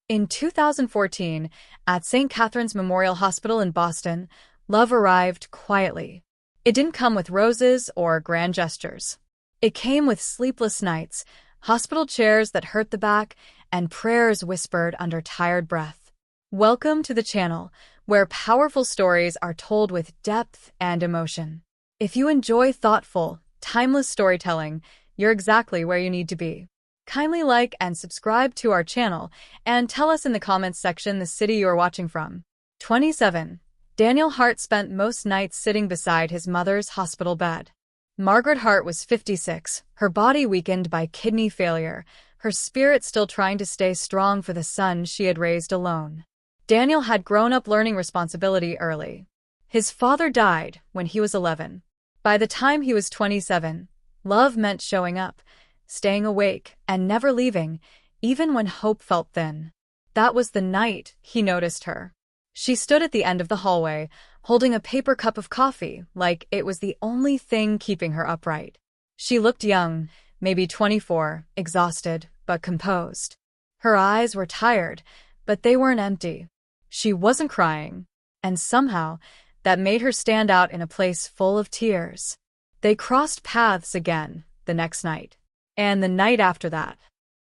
In 2014, at St. Catherine's Memorial Hospital in Boston, love arrived quietly. It didn't come with roses or grand gestures. It came with sleepless nights, hospital chairs that hurt the back, and prayers whispered under tired breath. Welcome to the channel, where powerful stories are told with depth and emotion. If you enjoy thoughtful, timeless storytelling, you're exactly where you need to be. Kindly like and subscribe to our channel, and tell us in the comments section the city you're watching from. 27. Daniel Hart spent most nights sitting beside his mother's hospital bed. Margaret Hart was 56, her body weakened by kidney failure, her spirit still trying to stay strong for the son she had raised alone. Daniel had grown up learning responsibility early. His father died when he was 11. By the time he was 27, love meant showing up, staying awake, and never leaving, even when hope felt thin. That was the night he noticed her. She stood at the end of the hallway, holding a paper cup of coffee, like it was the only thing keeping her upright. She looked young, maybe 24, exhausted, but composed. Her eyes were tired, but they weren't empty. She wasn't crying, and somehow, that made her stand out in a place full of tears. They crossed paths again the next night. And the night after that.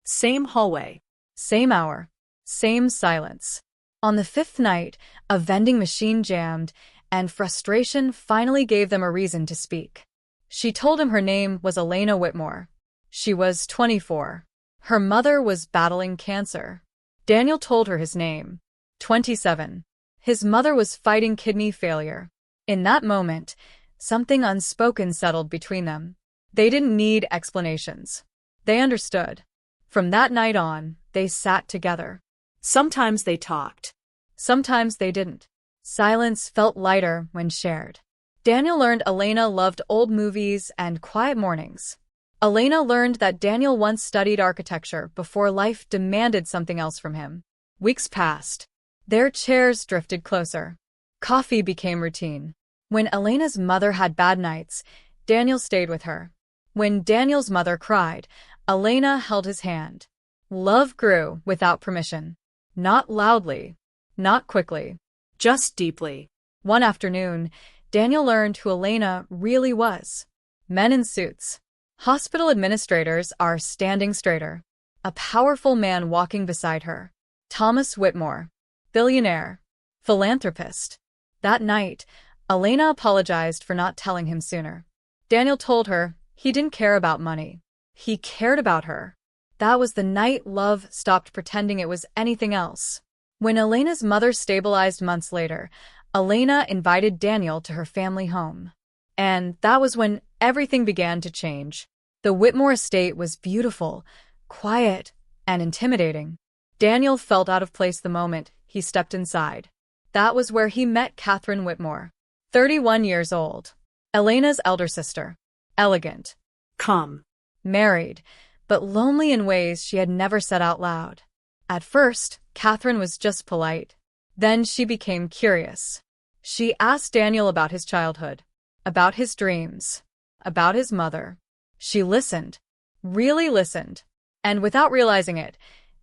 Same hallway. Same hour. Same silence. On the fifth night, a vending machine jammed, and frustration finally gave them a reason to speak. She told him her name was Elena Whitmore. She was 24. Her mother was battling cancer. Daniel told her his name. 27. His mother was fighting kidney failure. In that moment, something unspoken settled between them. They didn't need explanations. They understood. From that night on, they sat together. Sometimes they talked. Sometimes they didn't. Silence felt lighter when shared. Daniel learned Elena loved old movies and quiet mornings. Elena learned that Daniel once studied architecture before life demanded something else from him. Weeks passed. Their chairs drifted closer. Coffee became routine. When Elena's mother had bad nights, Daniel stayed with her. When Daniel's mother cried, Elena held his hand. Love grew without permission. Not loudly, not quickly, just deeply. One afternoon, Daniel learned who Elena really was. Men in suits. Hospital administrators are standing straighter. A powerful man walking beside her. Thomas Whitmore. Billionaire. Philanthropist. That night, Elena apologized for not telling him sooner. Daniel told her he didn't care about money. He cared about her. That was the night love stopped pretending it was anything else. When Elena's mother stabilized months later, Elena invited Daniel to her family home. And that was when everything began to change. The Whitmore estate was beautiful, quiet, and intimidating. Daniel felt out of place the moment he stepped inside. That was where he met Catherine Whitmore, 31 years old. Elena's elder sister. Elegant. Calm. Married, but lonely in ways she had never said out loud. At first, Catherine was just polite. Then she became curious. She asked Daniel about his childhood, about his dreams, about his mother. She listened, really listened. And without realizing it,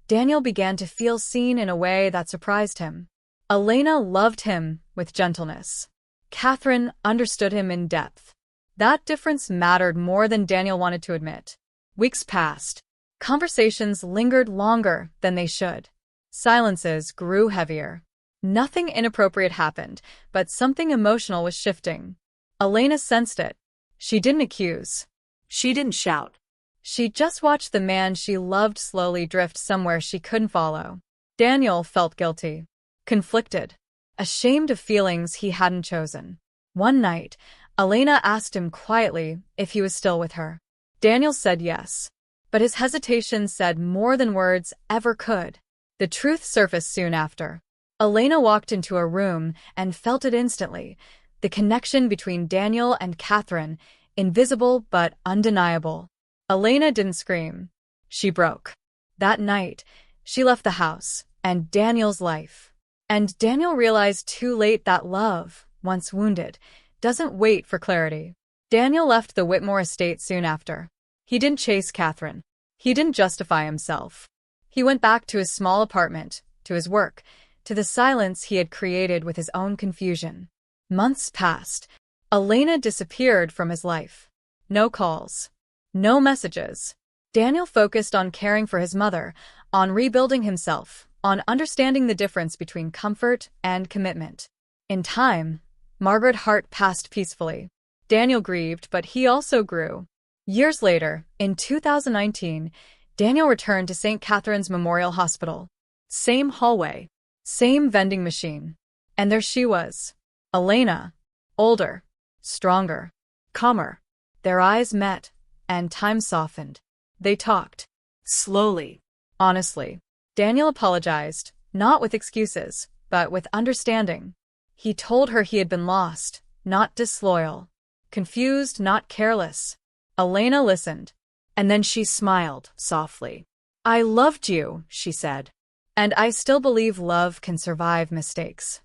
Daniel began to feel seen in a way that surprised him. Elena loved him with gentleness. Catherine understood him in depth. That difference mattered more than Daniel wanted to admit. Weeks passed. Conversations lingered longer than they should. Silences grew heavier. Nothing inappropriate happened, but something emotional was shifting. Elena sensed it. She didn't accuse. She didn't shout. She just watched the man she loved slowly drift somewhere she couldn't follow. Daniel felt guilty, conflicted, ashamed of feelings he hadn't chosen. One night, Elena asked him quietly if he was still with her. Daniel said yes, but his hesitation said more than words ever could. The truth surfaced soon after. Elena walked into a room and felt it instantly, the connection between Daniel and Catherine, invisible but undeniable. Elena didn't scream. She broke. That night, she left the house and Daniel's life. And Daniel realized too late that love, once wounded, doesn't wait for clarity. Daniel left the Whitmore estate soon after. He didn't chase Catherine. He didn't justify himself. He went back to his small apartment, to his work, to the silence he had created with his own confusion. Months passed. Elena disappeared from his life. No calls. No messages. Daniel focused on caring for his mother, on rebuilding himself, on understanding the difference between comfort and commitment. In time, Margaret Hart passed peacefully. Daniel grieved, but he also grew. Years later, in 2019, Daniel returned to St. Catherine's Memorial Hospital. Same hallway, same vending machine. And there she was, Elena, older, stronger, calmer. Their eyes met, and time softened. They talked. Slowly. Honestly. Daniel apologized, not with excuses, but with understanding. He told her he had been lost, not disloyal. Confused, not careless. Elena listened. And then she smiled, softly. I loved you, she said. And I still believe love can survive mistakes.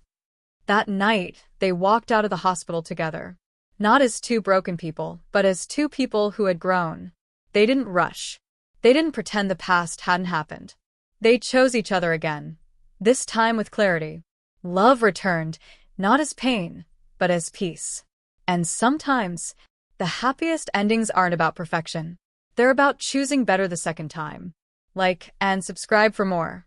That night, they walked out of the hospital together. Not as two broken people, but as two people who had grown. They didn't rush. They didn't pretend the past hadn't happened. They chose each other again. This time with clarity. Love returned, not as pain, but as peace. And sometimes, the happiest endings aren't about perfection. They're about choosing better the second time. Like and subscribe for more.